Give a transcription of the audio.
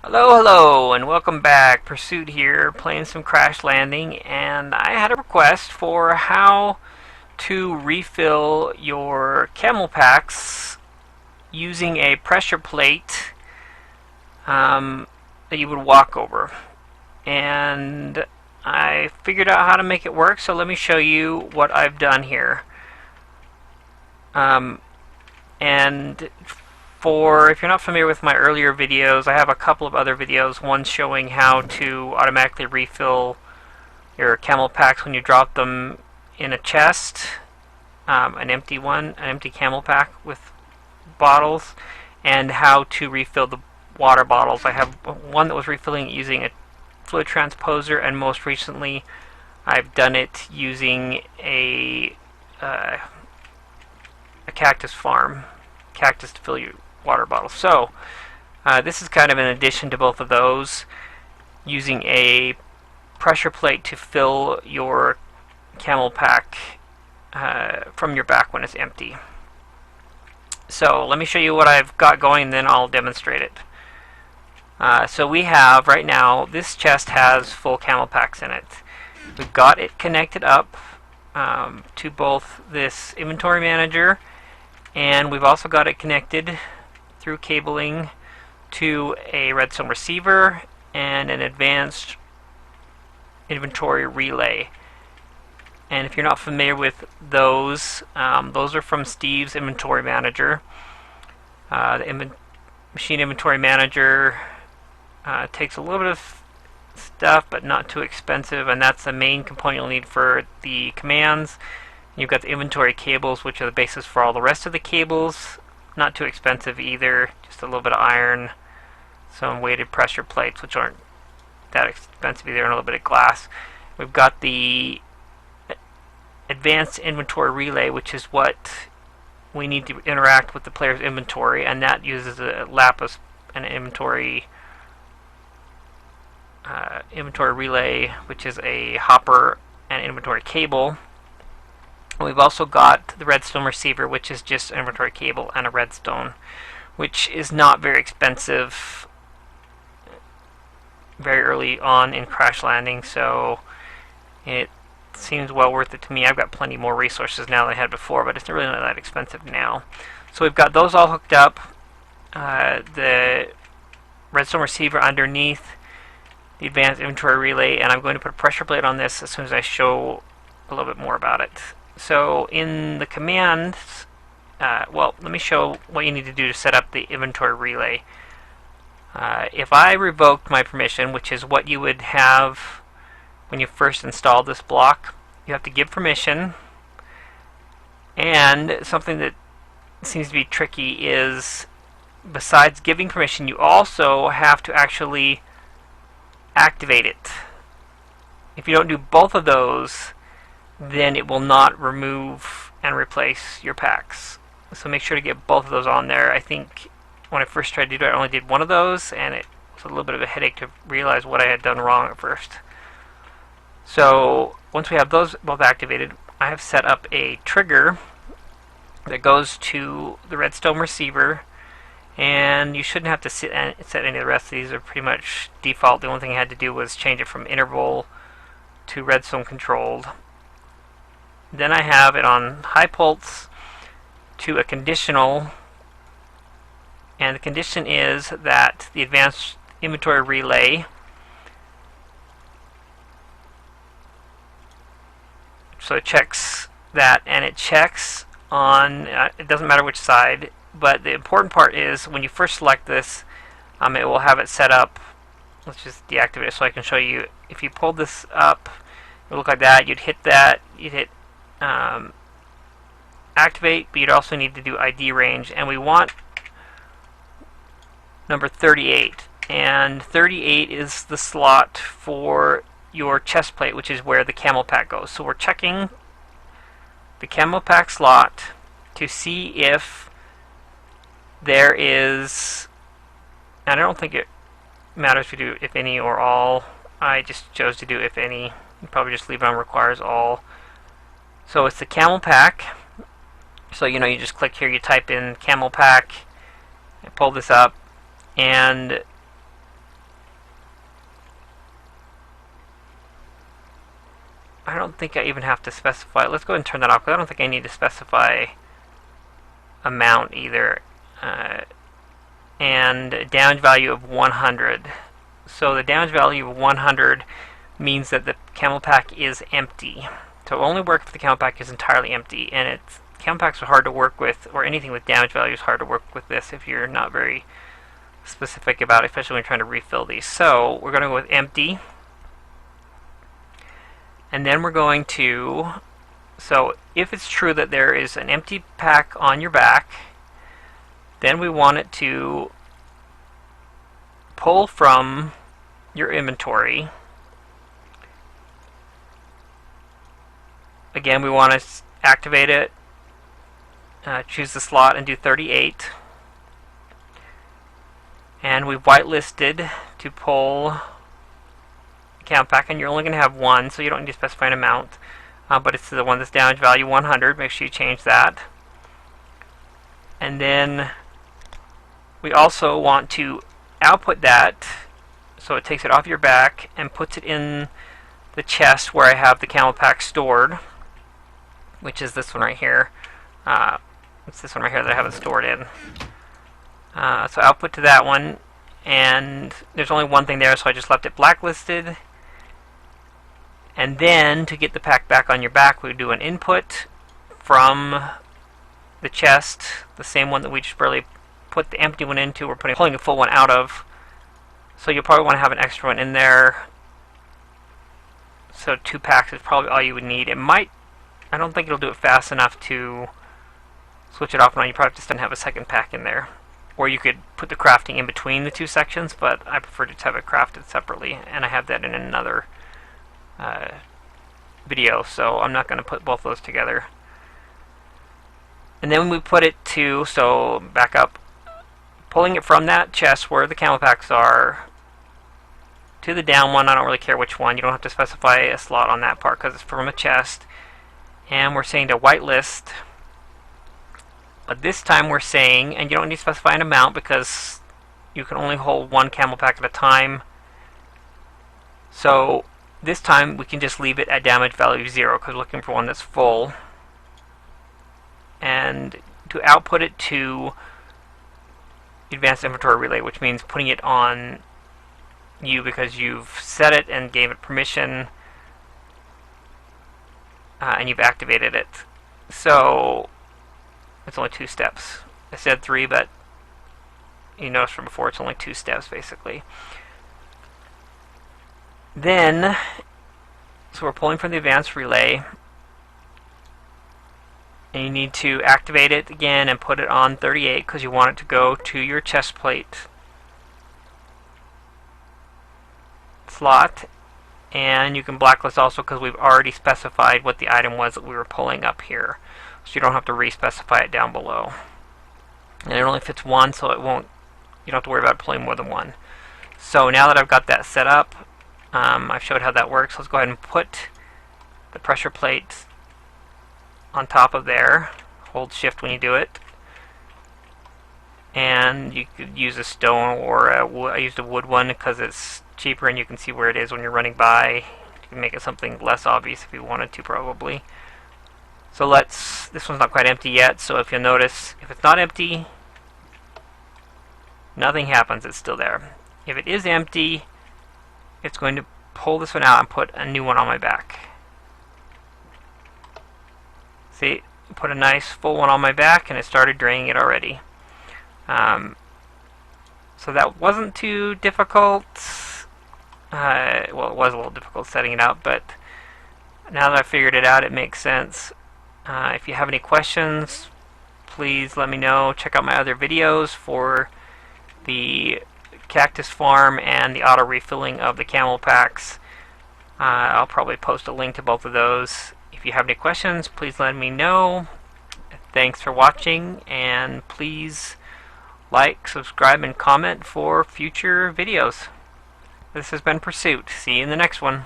Hello, and welcome back. Pursuit here, playing some Crash Landing, and I had a request for how to refill your Camel Packs using a pressure plate that you would walk over. And I figured out how to make it work, so let me show you what I've done here. And if you're not familiar with my earlier videos, I have a couple of other videos. One showing how to automatically refill your camel packs when you drop them in a chest, an empty camel pack with bottles, and how to refill the water bottles. I have one that was refilling it using a fluid transposer, and most recently I've done it using a cactus to fill your water bottle. So this is kind of an addition to both of those, using a pressure plate to fill your camel pack from your back when it's empty. So let me show you what I've got going, and then I'll demonstrate it. So we have right now, this chest has full camel packs in it. We've got it connected up to both this inventory manager, and we've also got it connected through cabling to a Redstone receiver and an advanced inventory relay. And if you're not familiar with those are from Steve's inventory manager. The machine inventory manager takes a little bit of stuff, but not too expensive, and that's the main component you'll need for the commands. You've got the inventory cables, which are the basis for all the rest of the cables. Not too expensive either, just a little bit of iron, some weighted pressure plates, which aren't that expensive either, and a little bit of glass. We've got the advanced inventory relay, which is what we need to interact with the player's inventory, and that uses a lapis and an inventory relay, which is a hopper and inventory cable. We've also got the Redstone receiver, which is just an inventory cable and a redstone, which is not very expensive very early on in Crash Landing, so it seems well worth it to me. I've got plenty more resources now than I had before, but it's really not that expensive now. So we've got those all hooked up. The Redstone receiver underneath the advanced inventory relay, and I'm going to put a pressure plate on this as soon as I show a little bit more about it. So in the commands, well, let me show what you need to do to set up the inventory relay. If I revoked my permission, which is what you would have when you first installed this block, you have to give permission. And something that seems to be tricky is, besides giving permission, you also have to actually activate it. If you don't do both of those, then it will not remove and replace your packs. So make sure to get both of those on there. I think when I first tried to do it, I only did one of those, and it was a little bit of a headache to realize what I had done wrong at first. So once we have those both activated, I have set up a trigger that goes to the Redstone receiver, and you shouldn't have to set any of the rest of these. Are pretty much default. The only thing I had to do was change it from interval to Redstone controlled. Then I have it on high pulse to a conditional, and the condition is that the advanced inventory relay so it checks that, and it checks on it doesn't matter which side, but the important part is when you first select this, it will have it set up. Let's just deactivate it so I can show you. If you pulled this up, it would look like that. You'd hit that, you'd hit activate, but you'd also need to do ID range, and we want number 38, and 38 is the slot for your chest plate, which is where the camel pack goes. So we're checking the camel pack slot to see if there is, and I don't think it matters if you do if any or all. I just chose to do if any. You probably just leave it on requires all. So it's the camel pack. So you just click here, you type in camel pack, and pull this up, and don't think I even have to specify. Let's go ahead and turn that off, because I don't think I need to specify amount either. And damage value of 100. So the damage value of 100 means that the Camel Pack is empty. So it will only work if the Camel Pack is entirely empty, and Camel Packs are hard to work with, or anything with damage value is hard to work with this if you're not very specific about it, especially when you're trying to refill these. So we're going to go with empty. And then we're going to, so if it's true that there is an empty pack on your back, then we want it to pull from your inventory. Again, we want to activate it, choose the slot and do 38. And we've whitelisted to pull Camel Pack, and you're only going to have one, so you don't need to specify an amount. But it's the one that's damage value 100. Make sure you change that. And then we also want to output that, so it takes it off your back and puts it in the chest where I have the Camel Pack stored, which is this one right here. It's this one right here that I have it stored in. So output to that one, and there's only one thing there, so I just left it blacklisted. And then to get the pack back on your back, we do an input from the chest, the same one that we just barely put the empty one into. We're pulling a full one out of. So you'll probably want to have an extra one in there. So 2 packs is probably all you would need. It might, I don't think it'll do it fast enough to switch it off and on. You probably just don't have a second pack in there. Or you could put the crafting in between the 2 sections, but I prefer to have it crafted separately, and I have that in another video, so I'm not going to put both those together. And then we put it to, so back up, pulling it from that chest where the Camel Packs are to the down one. I don't really care which one. You don't have to specify a slot on that part because it's from a chest. And we're saying to whitelist, but this time we're saying, and you don't need to specify an amount because you can only hold 1 Camel Pack at a time. So this time we can just leave it at damage value 0 because we're looking for one that's full. And to output it to advanced inventory relay, which means putting it on you because you've set it and gave it permission, and you've activated it. So it's only 2 steps. I said 3, but you noticed from before it's only 2 steps basically. Then, so we're pulling from the advanced relay, and you need to activate it again and put it on 38 because you want it to go to your chest plate slot. And you can blacklist also because we've already specified what the item was that we were pulling up here, so you don't have to re-specify it down below. And it only fits 1, so it won't, you don't have to worry about pulling more than 1. So now that I've got that set up, I've showed how that works. Let's go ahead and put the pressure plate on top of there. Hold shift when you do it. And you could use a stone or I used a wood one because it's cheaper and you can see where it is when you're running by. You can make it something less obvious if you wanted to, probably. So this one's not quite empty yet, so if you'll notice, if it's not empty, nothing happens, it's still there. If it is empty, it's going to pull this one out and put a new one on my back. See, put a nice full one on my back and it started draining it already. So that wasn't too difficult. Well, it was a little difficult setting it up, but now that I figured it out, it makes sense. If you have any questions, please let me know. Check out my other videos for the Cactus farm and the auto refilling of the Camel Packs. I'll probably post a link to both of those. If you have any questions, please let me know. Thanks for watching, and please like, subscribe, and comment for future videos. This has been Pursuit. See you in the next one.